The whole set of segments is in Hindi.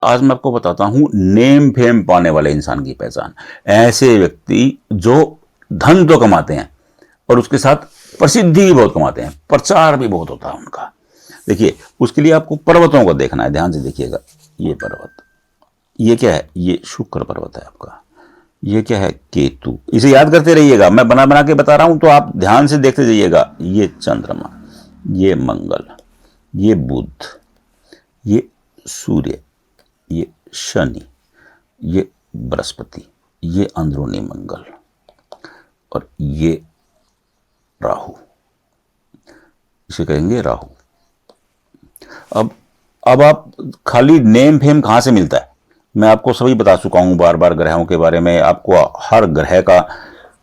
आज मैं आपको बताता हूं नेम फेम पाने वाले इंसान की पहचान। ऐसे व्यक्ति जो धन तो कमाते हैं और उसके साथ प्रसिद्धि भी बहुत कमाते हैं, प्रचार भी बहुत होता है उनका। देखिए, उसके लिए आपको पर्वतों को देखना है, ध्यान से देखिएगा। ये पर्वत, ये क्या है? ये शुक्र पर्वत है आपका। ये क्या है? केतु। इसे याद करते रहिएगा, मैं बना बना के बता रहा हूं तो आप ध्यान से देखते जाइएगा। ये चंद्रमा, ये मंगल, ये बुध, ये सूर्य, ये शनि, ये बृहस्पति, ये अंदरूनी मंगल और ये राहु। इसे कहेंगे राहु। अब आप खाली नेम फेम कहां से मिलता है? मैं आपको सभी बता चुका हूं बार बार ग्रहों के बारे में। आपको हर ग्रह का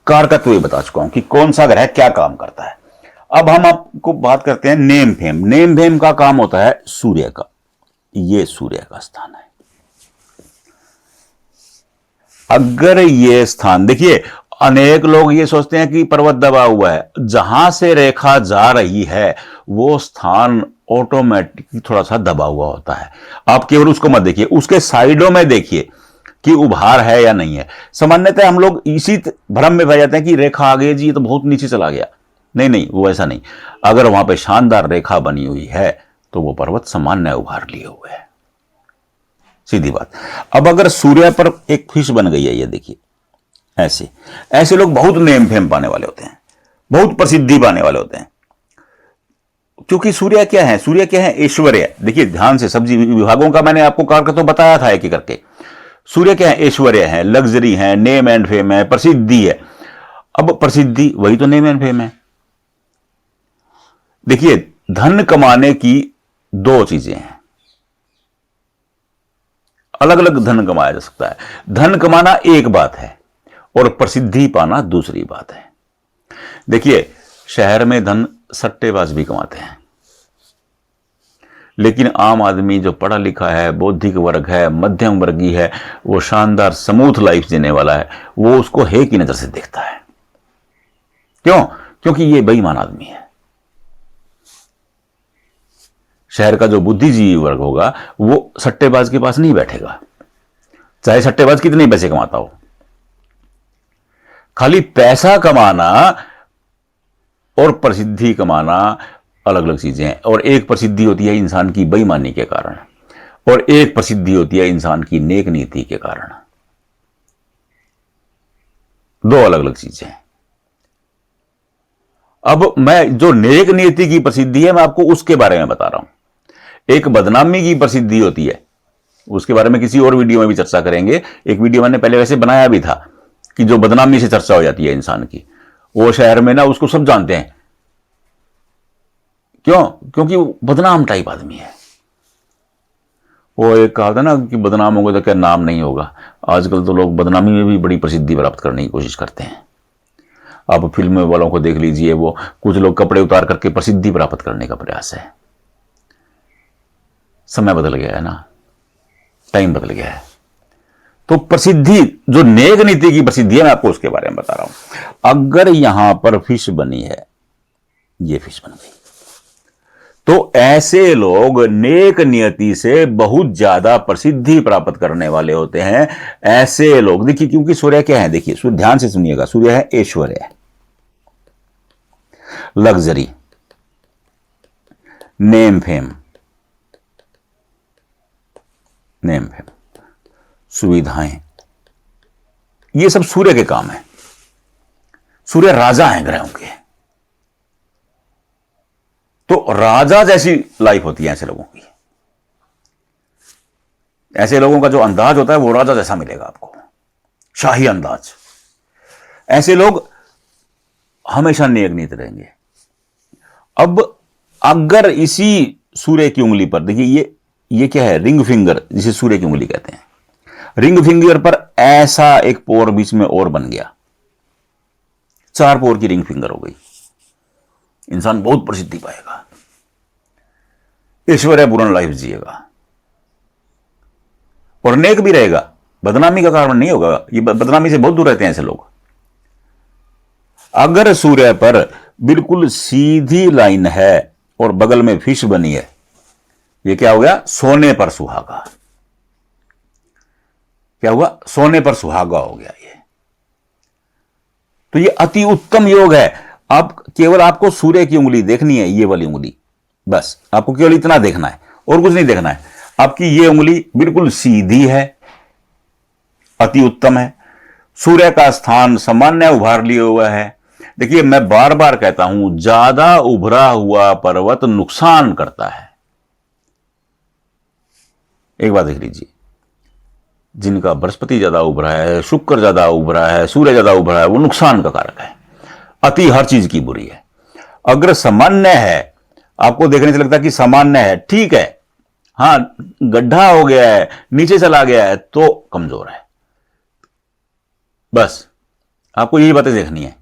कारकत्व भी बता चुका हूं कि कौन सा ग्रह क्या काम करता है। अब हम आपको बात करते हैं नेम फेम। नेम फेम का काम होता है सूर्य का। ये सूर्य का स्थान है। अगर ये स्थान देखिए, अनेक लोग ये सोचते हैं कि पर्वत दबा हुआ है। जहां से रेखा जा रही है वो स्थान ऑटोमेटिक थोड़ा सा दबा हुआ होता है। आप केवल उसको मत देखिए, उसके साइडों में देखिए कि उभार है या नहीं है। सामान्यतः हम लोग इसी भ्रम में पड़ जाते हैं कि रेखा आ गई जी, ये तो बहुत नीचे चला गया। नहीं नहीं, वो ऐसा नहीं। अगर वहां पे शानदार रेखा बनी हुई है तो वो पर्वत सामान्य उभार लिए हुए है। सीधी बात। अब अगर सूर्य पर एक फिश बन गई है, ये देखिए, ऐसे ऐसे लोग बहुत नेम फेम पाने वाले होते हैं, बहुत प्रसिद्धि पाने वाले होते हैं। क्योंकि सूर्य क्या है? सूर्य क्या है? ऐश्वर्य। देखिए ध्यान से, सब्जी विभागों का मैंने आपको कार्य तो बताया था एक एक करके। सूर्य क्या है? ऐश्वर्य है, लग्जरी है, नेम एंड फेम है, प्रसिद्धि है। अब प्रसिद्धि वही तो नेम एंड फेम है। देखिए, धन कमाने की दो चीजें हैं। अलग अलग धन कमाया जा सकता है। धन कमाना एक बात है और प्रसिद्धि पाना दूसरी बात है। देखिए, शहर में धन सट्टेबाज भी कमाते हैं, लेकिन आम आदमी जो पढ़ा लिखा है, बौद्धिक वर्ग है, मध्यम वर्गीय है, वो शानदार स्मूथ लाइफ जीने वाला है, वो उसको हे की नजर से देखता है। क्यों? क्योंकि ये बेईमान आदमी है। शहर का जो बुद्धिजीवी वर्ग होगा वो सट्टेबाज के पास नहीं बैठेगा, चाहे सट्टेबाज कितने पैसे कमाता हो। खाली पैसा कमाना और प्रसिद्धि कमाना अलग अलग चीजें हैं। और एक प्रसिद्धि होती है इंसान की बेईमानी के कारण, और एक प्रसिद्धि होती है इंसान की नेक नीति के कारण। दो अलग अलग चीजें हैं। अब मैं जो नेक नीति की प्रसिद्धि है, मैं आपको उसके बारे में बता रहा हूं। एक बदनामी की प्रसिद्धि होती है, उसके बारे में किसी और वीडियो में भी चर्चा करेंगे। एक वीडियो मैंने पहले वैसे बनाया भी था कि जो बदनामी से चर्चा हो जाती है इंसान की, वो शहर में ना उसको सब जानते हैं। क्यों? क्योंकि वो बदनाम टाइप आदमी है। वो एक कहा था ना कि बदनाम होगा तो क्या नाम नहीं होगा। आजकल तो लोग बदनामी में भी बड़ी प्रसिद्धि प्राप्त करने की कोशिश करते हैं। आप फिल्म वालों को देख लीजिए, वो कुछ लोग कपड़े उतार करके प्रसिद्धि प्राप्त करने का प्रयास है। समय बदल गया है ना, टाइम बदल गया है। तो प्रसिद्धि, जो नेक नीति की प्रसिद्धि है, मैं आपको उसके बारे में बता रहा हूं। अगर यहां पर फिश बनी है, ये फिश बन गई, तो ऐसे लोग नेक नियति से बहुत ज्यादा प्रसिद्धि प्राप्त करने वाले होते हैं। ऐसे लोग देखिए, क्योंकि सूर्य क्या है? देखिए ध्यान से सुनिएगा, सूर्य है ऐश्वर्य, luxury, name fame, name fame, सुविधाएं, ये सब सूर्य के काम है। सूर्य राजा है ग्रहों के। तो राजा जैसी लाइफ होती है ऐसे लोगों की। ऐसे लोगों का जो अंदाज होता है वो राजा जैसा मिलेगा आपको, शाही अंदाज। ऐसे लोग हमेशा नेक नीत रहेंगे। अब अगर इसी सूर्य की उंगली पर देखिए, ये क्या है? रिंग फिंगर, जिसे सूर्य की उंगली कहते हैं। रिंग फिंगर पर ऐसा एक पोर बीच में और बन गया, 4 पोर की रिंग फिंगर हो गई। इंसान बहुत प्रसिद्धि पाएगा, ऐश्वर्यपूर्ण लाइफ जिएगा और नेक भी रहेगा। बदनामी का कारण नहीं होगा। ये बदनामी से बहुत दूर रहते हैं ऐसे लोग। अगर सूर्य पर बिल्कुल सीधी लाइन है और बगल में फिश बनी है, ये क्या हो गया? सोने पर सुहागा। क्या हुआ, सोने पर सुहागा हो गया ये। तो ये अति उत्तम योग है। आप केवल आपको सूर्य की उंगली देखनी है, ये वाली उंगली, बस आपको केवल इतना देखना है और कुछ नहीं देखना है। आपकी ये उंगली बिल्कुल सीधी है, अति उत्तम है। सूर्य का स्थान सामान्य उभार लिए हुआ है। देखिए मैं बार बार कहता हूं, ज्यादा उभरा हुआ पर्वत नुकसान करता है। एक बात देख लीजिए, जिनका बृहस्पति ज्यादा उभरा है, शुक्र ज्यादा उभरा है, सूर्य ज्यादा उभरा है, वो नुकसान का कारक है। अति हर चीज की बुरी है। अगर सामान्य है, आपको देखने से लगता है कि सामान्य है, ठीक है, हां गड्ढा हो गया है, नीचे चला गया है, तो कमजोर है। बस आपको यही बातें देखनी है।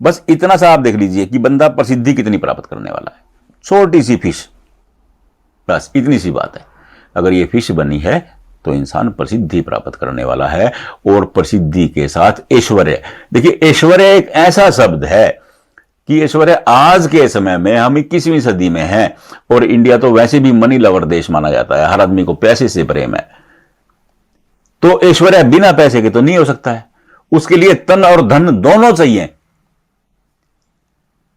बस इतना सा आप देख लीजिए कि बंदा प्रसिद्धि कितनी प्राप्त करने वाला है। छोटी सी फिश, बस इतनी सी बात है। अगर ये फिश बनी है तो इंसान प्रसिद्धि प्राप्त करने वाला है, और प्रसिद्धि के साथ ऐश्वर्य। देखिए ऐश्वर्य एक ऐसा शब्द है कि ऐश्वर्य आज के समय में, हम 21वीं सदी में हैं, और इंडिया तो वैसे भी मनी लवर देश माना जाता है, हर आदमी को पैसे से प्रेम है। तो ऐश्वर्य बिना पैसे के तो नहीं हो सकता है, उसके लिए तन और धन दोनों चाहिए।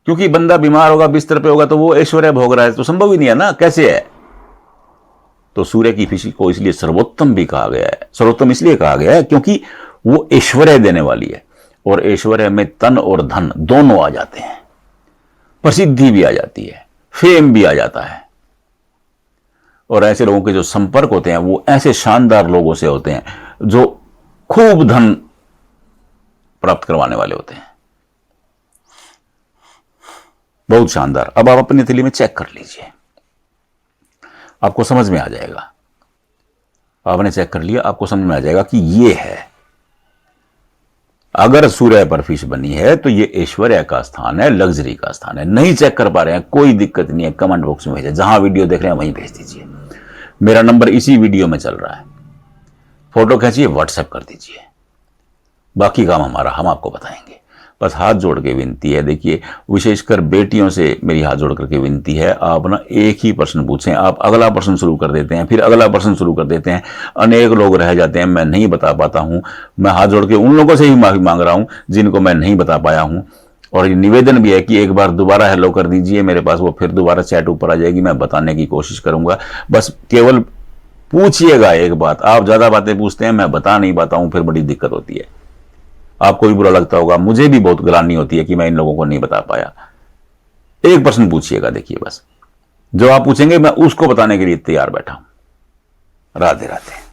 क्योंकि बंदा बीमार होगा, बिस्तर पे होगा, तो वो ऐश्वर्य भोग रहा है, तो संभव ही नहीं है ना, कैसे है। तो सूर्य की फिश को इसलिए सर्वोत्तम भी कहा गया है। सर्वोत्तम इसलिए कहा गया है क्योंकि वो ऐश्वर्य देने वाली है, और ऐश्वर्य में तन और धन दोनों आ जाते हैं। प्रसिद्धि भी आ जाती है, फेम भी आ जाता है, और ऐसे लोगों के जो संपर्क होते हैं वो ऐसे शानदार लोगों से होते हैं जो खूब धन प्राप्त करवाने वाले होते हैं। बहुत शानदार। अब आप अपनी हथेली में चेक कर लीजिए, आपको समझ में आ जाएगा। आपने चेक कर लिया, आपको समझ में आ जाएगा कि ये है। अगर सूर्य पर फिश बनी है तो ये ऐश्वर्य का स्थान है, लग्जरी का स्थान है। नहीं चेक कर पा रहे हैं, कोई दिक्कत नहीं है, कमेंट बॉक्स में भेजें, जहां वीडियो देख रहे हैं वहीं भेज दीजिए। मेरा नंबर इसी वीडियो में चल रहा है, फोटो खींचिए, व्हाट्सएप कर दीजिए। बाकी काम हमारा, हम आपको बताएंगे। बस हाथ जोड़ के विनती है, देखिए विशेषकर बेटियों से मेरी हाथ जोड़ करके विनती है, आप ना एक ही प्रश्न पूछें। आप अगला प्रश्न शुरू कर देते हैं, फिर अगला प्रश्न शुरू कर देते हैं, अनेक लोग रह जाते हैं, मैं नहीं बता पाता हूं। मैं हाथ जोड़ के उन लोगों से ही माफी मांग रहा हूं जिनको मैं नहीं बता पाया हूं, और ये निवेदन भी है कि एक बार दोबारा हेलो कर दीजिए मेरे पास, वो फिर दोबारा चैट ऊपर आ जाएगी, मैं बताने की कोशिश करूंगा। बस केवल पूछिएगा एक बात। आप ज्यादा बातें पूछते हैं, मैं बता नहीं पाता हूं, फिर बड़ी दिक्कत होती है। आपको भी बुरा लगता होगा, मुझे भी बहुत ग्लानि होती है कि मैं इन लोगों को नहीं बता पाया। एक प्रश्न पूछिएगा, देखिए बस जो आप पूछेंगे मैं उसको बताने के लिए तैयार बैठा हूं। राधे राधे।